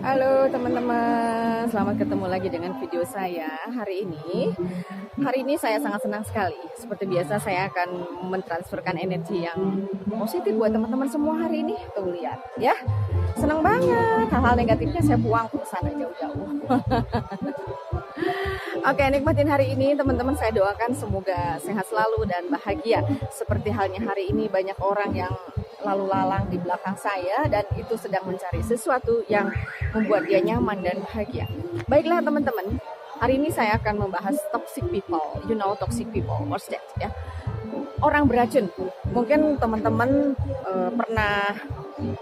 Halo teman-teman, selamat ketemu lagi dengan video saya hari ini. Hari ini saya sangat senang sekali. Seperti biasa saya akan mentransferkan energi yang positif buat teman-teman semua hari ini. Tuh lihat ya, senang banget. Hal-hal negatifnya saya buang ke sana jauh-jauh. Oke, nikmatin hari ini teman-teman. Saya doakan semoga sehat selalu dan bahagia. Seperti halnya hari ini banyak orang yang lalu lalang di belakang saya dan itu sedang mencari sesuatu yang membuat dia nyaman dan bahagia. Baiklah teman-teman, hari ini saya akan membahas toxic people. You know toxic people, what's that ya? Orang beracun. Mungkin teman-teman pernah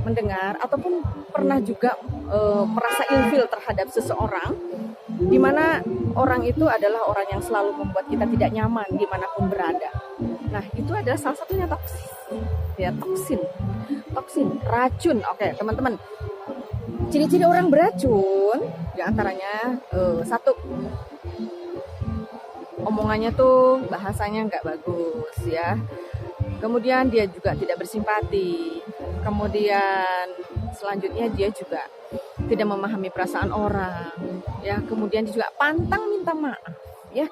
mendengar ataupun pernah juga merasa ilfil terhadap seseorang, di mana orang itu adalah orang yang selalu membuat kita tidak nyaman dimanapun berada. Nah, itu adalah salah satunya toksin, racun. Oke, teman-teman. Ciri-ciri orang beracun, diantaranya satu, omongannya tuh bahasanya nggak bagus ya. Kemudian dia juga tidak bersimpati. Kemudian selanjutnya dia juga tidak memahami perasaan orang. Ya, kemudian dia juga pantang minta maaf. Ya,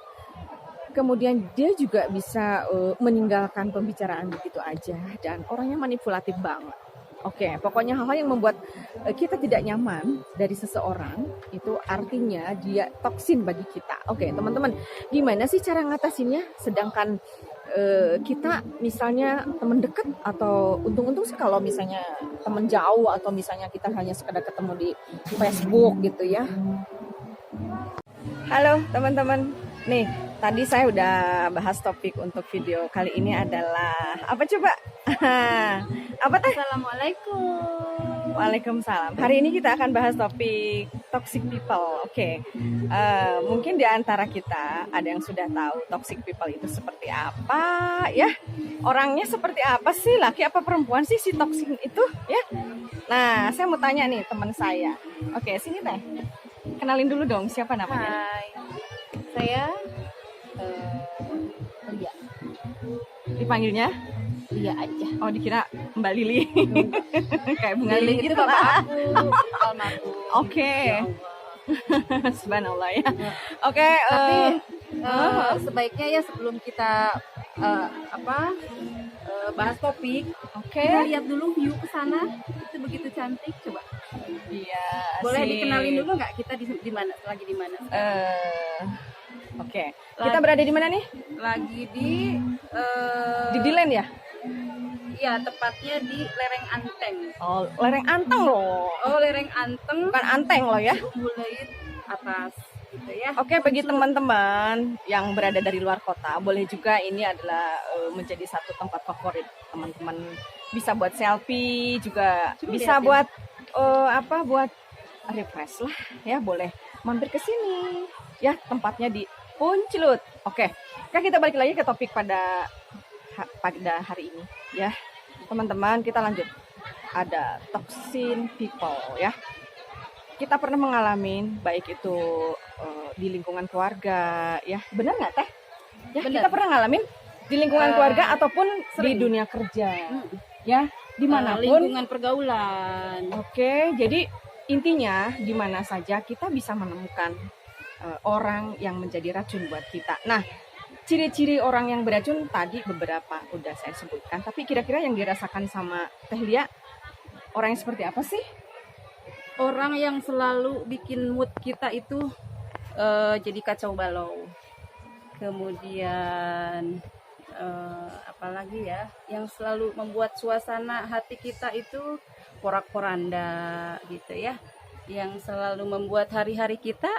kemudian dia juga bisa meninggalkan pembicaraan begitu aja dan orangnya manipulatif banget. Oke, pokoknya hal-hal yang membuat kita tidak nyaman dari seseorang itu artinya dia toksin bagi kita. Oke, teman-teman, gimana sih cara ngatasinnya? Sedangkan kita misalnya teman dekat atau untung-untung sih kalau misalnya teman jauh atau misalnya kita hanya sekedar ketemu di Facebook gitu ya. Halo teman-teman, nih tadi saya udah bahas topik untuk video kali ini adalah apa coba? Apa teh? Assalamualaikum. Waalaikumsalam. Hari ini kita akan bahas topik toxic people. Oke. Mungkin di antara kita ada yang sudah tahu toxic people itu seperti apa ya? Orangnya seperti apa sih? Laki apa perempuan sih si toxic itu ya? Nah, saya mau tanya nih teman saya. Oke, sini teh. Kenalin dulu dong, siapa namanya? Hai, saya Lia. Dipanggilnya? Lia aja. Oh, dikira Mbak Lili. Kayak bunga Lili lili itu gitu. bapak aku, almarhum. Oke. Ya Allah. Subhanallah ya. Oke, Tapi sebaiknya ya sebelum kita bahas topik, oke. kita lihat dulu view ke sana. Itu begitu cantik. Coba. Iya. Boleh sih. dikenalin dulu nggak kita di mana? Lagi di mana? Oke. Kita berada di mana nih? Lagi di Di Dilen ya? ya tepatnya di Lereng Anteng. Oh, lereng Anteng loh. Oh, Lereng Anteng. Bukan Anteng loh ya. Mulai atas gitu ya. Oke, bagi teman-teman yang berada dari luar kota, boleh juga ini adalah menjadi satu tempat favorit teman-teman. Bisa buat selfie juga, Coba bisa liatin. buat buat refresh lah ya, boleh mampir ke sini. Ya, tempatnya di Puncelut. Oke. Kan kita balik lagi ke topik pada hari ini ya. Teman-teman, kita lanjut. Ada toxin people ya. Kita pernah mengalami baik itu di lingkungan keluarga ya. Benar nggak teh? Ya, Benar. kita pernah ngalamin di lingkungan keluarga ataupun di sering. dunia kerja. Ya, dimanapun. Lingkungan pergaulan. Oke, jadi intinya di mana saja kita bisa menemukan orang yang menjadi racun buat kita. Nah, ciri-ciri orang yang beracun tadi beberapa udah saya sebutkan. Tapi kira-kira yang dirasakan sama Teh Lia, orang yang seperti apa sih? Orang yang selalu bikin mood kita itu jadi kacau balau. Kemudian apalagi ya, yang selalu membuat suasana hati kita itu porak-poranda gitu ya. Yang selalu membuat hari-hari kita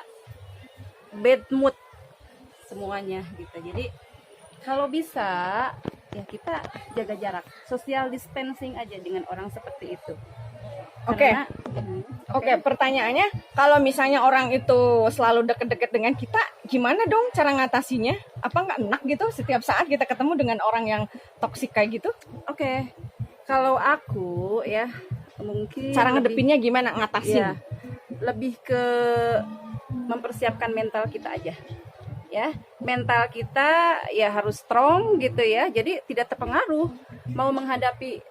bad mood semuanya gitu. Jadi kalau bisa ya kita jaga jarak, social distancing aja dengan orang seperti itu. Oke. Karena, Oke, pertanyaannya, kalau misalnya orang itu selalu deket-deket dengan kita, gimana dong cara ngatasinya? Apa nggak enak gitu setiap saat kita ketemu dengan orang yang toksik kayak gitu? Oke. Kalau aku ya mungkin Cara ngedepinnya gimana ngatasin? ya, lebih ke mempersiapkan mental kita aja. Ya, mental kita ya harus strong gitu ya. Jadi tidak terpengaruh mau menghadapi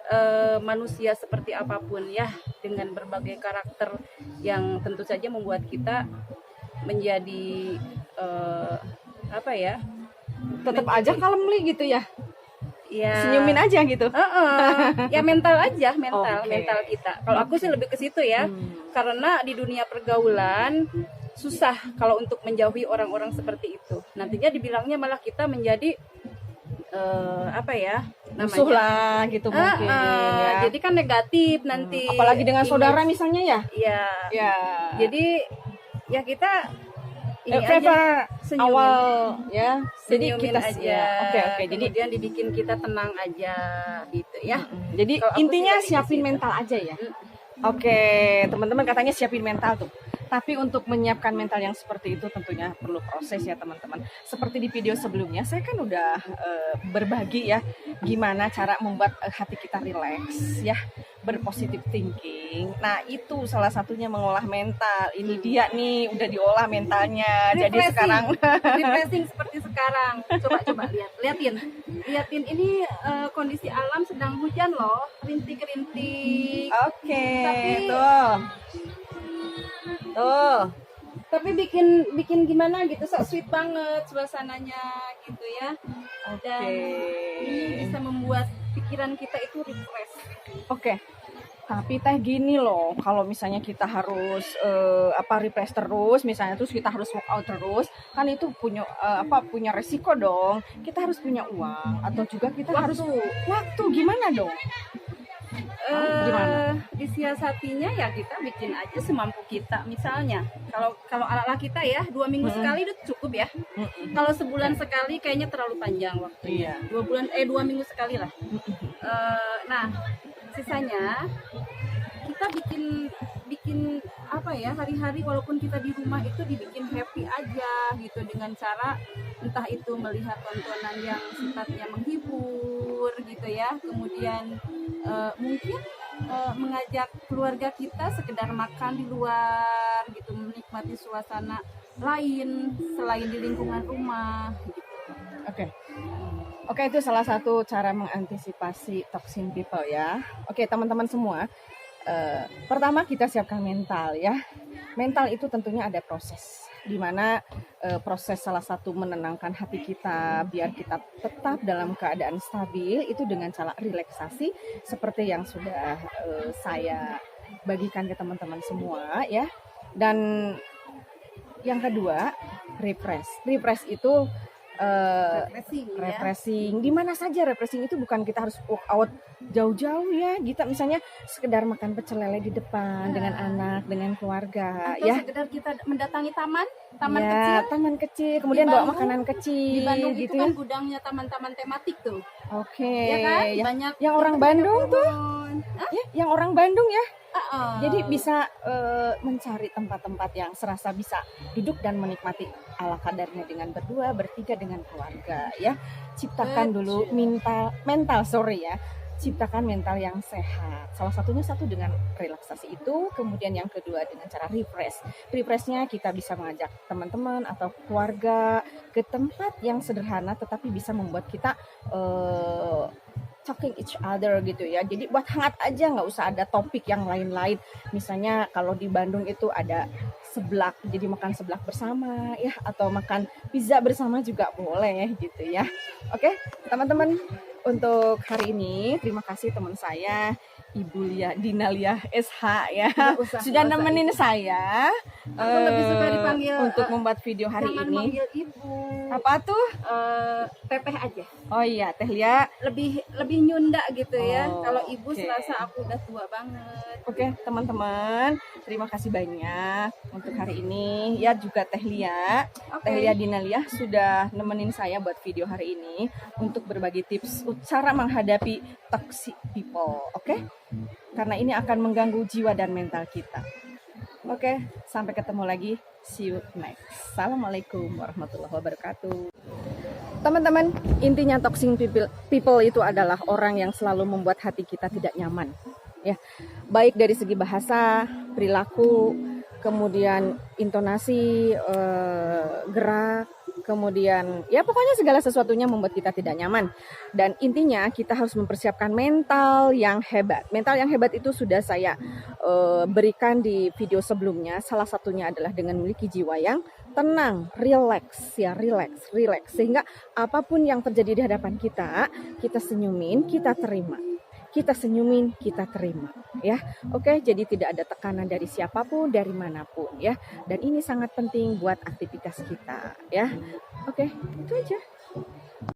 manusia seperti apapun ya. dengan berbagai karakter yang tentu saja membuat kita menjadi apa ya? Tetap aja kalem gitu ya. Ya, Senyumin aja gitu. Ya mental aja, mental Oke. mental kita. Kalau aku sih lebih ke situ ya, karena di dunia pergaulan susah kalau untuk menjauhi orang-orang seperti itu. Nantinya dibilangnya malah kita menjadi apa ya Musuh namanya? lah gitu mungkin ya. Jadi kan negatif nanti. Apalagi dengan image. saudara misalnya ya. Ya. Ya. Jadi ya kita ini prefer senyumin. awal ya. Jadi Senyumin kita aja. ya. Oke. Jadi Kemudian dibikin kita tenang aja gitu ya. Jadi Kalau aku intinya sih lebih ke siapin situ. mental aja ya. Oke, teman-teman katanya siapin mental tuh. Tapi untuk menyiapkan mental yang seperti itu tentunya perlu proses ya teman-teman. Seperti di video sebelumnya, saya kan udah berbagi ya gimana cara membuat hati kita rileks ya, berpositif thinking. Nah itu salah satunya mengolah mental. Ini dia nih udah diolah mentalnya. Jadi Refreshing. sekarang Refreshing seperti sekarang. Coba liatin ini kondisi alam sedang hujan loh, rintik-rintik. oke, Tapi- tuh. Tapi bikin gimana gitu, sok sweet banget suasananya gitu ya. Dan ini bisa membuat pikiran kita itu refresh. Oke. Tapi teh gini loh, kalau misalnya kita harus refresh terus, misalnya terus kita harus workout terus, kan itu punya resiko dong. Kita harus punya uang atau juga kita harus waktu gimana dong? Gimana? Disiasatinya ya kita bikin aja semampu kita. Misalnya kalau ala-ala kita ya 2 minggu sekali itu cukup ya. Kalau sebulan sekali kayaknya terlalu panjang waktunya. Iya. 2 minggu sekali lah. Nah sisanya kita bikin apa ya, hari-hari walaupun kita di rumah itu dibikin happy aja gitu, dengan cara entah itu melihat tontonan yang sifatnya menghibur gitu ya, kemudian mungkin mengajak keluarga kita sekedar makan di luar gitu, menikmati suasana lain selain di lingkungan rumah gitu. Oke, itu salah satu cara mengantisipasi toxic people ya. Oke, teman-teman semua. Pertama kita siapkan mental ya. Mental itu tentunya ada proses. Di mana proses salah satu menenangkan hati kita biar kita tetap dalam keadaan stabil itu dengan cara relaksasi seperti yang sudah saya bagikan ke teman-teman semua ya. Dan yang kedua, refresh. Refresh itu refreshing. Di mana saja refreshing itu bukan kita harus workout jauh-jauh ya. Kita misalnya sekedar makan pecel lele di depan dengan anak, dengan keluarga atau ya. sekedar kita mendatangi taman Ya, kecil. taman kecil, kemudian Di bawa Bandung- makanan kecil Di Bandung gitu itu kan ya. gudangnya taman-taman tematik tuh. Oke. Ya kan? Ya. Banyak Yang orang Bandung tuh. Hah? Ya, yang orang Bandung ya. Uh-uh. Jadi bisa mencari tempat-tempat yang serasa bisa duduk dan menikmati ala kadarnya dengan berdua, bertiga dengan keluarga ya. Ciptakan dulu mental ya. Ciptakan mental yang sehat. Salah satunya dengan relaksasi itu, kemudian yang kedua dengan cara refresh. Refreshnya kita bisa mengajak teman-teman atau keluarga ke tempat yang sederhana tetapi bisa membuat kita talking each other gitu ya. Jadi buat hangat aja, nggak usah ada topik yang lain-lain. Misalnya kalau di Bandung itu ada seblak, jadi makan seblak bersama ya, atau makan pizza bersama juga boleh gitu ya. Oke, teman-teman, untuk hari ini terima kasih teman saya Ibu Dinalia SH ya, sudah nemenin saya. Aku lebih suka dipanggil untuk membuat video hari jangan ini. manggil ibu. Apa tuh? Teteh aja. Oh iya, Teh Lia. Lebih nyunda gitu ya. Oh, Kalau ibu oke. serasa aku udah tua banget. Oke, teman-teman, terima kasih banyak untuk hari ini. Ya juga Teh Lia, Teh Lia Dinalia sudah nemenin saya buat video hari ini untuk berbagi tips cara menghadapi toxic people. Oke? Karena ini akan mengganggu jiwa dan mental kita. Oke, sampai ketemu lagi. See you next. Assalamualaikum warahmatullahi wabarakatuh. Teman-teman, intinya toxic people itu adalah orang yang selalu membuat hati kita tidak nyaman. Ya, baik dari segi bahasa, perilaku, kemudian intonasi, gerak, kemudian ya pokoknya segala sesuatunya membuat kita tidak nyaman. Dan intinya kita harus mempersiapkan mental yang hebat. Mental yang hebat itu sudah saya berikan di video sebelumnya. Salah satunya adalah dengan memiliki jiwa yang tenang, relax ya, relax. Sehingga apapun yang terjadi di hadapan kita, kita senyumin, kita terima. Kita senyumin, kita terima ya. Oke, jadi tidak ada tekanan dari siapapun, dari manapun ya. Dan ini sangat penting buat aktivitas kita ya. Oke, itu aja.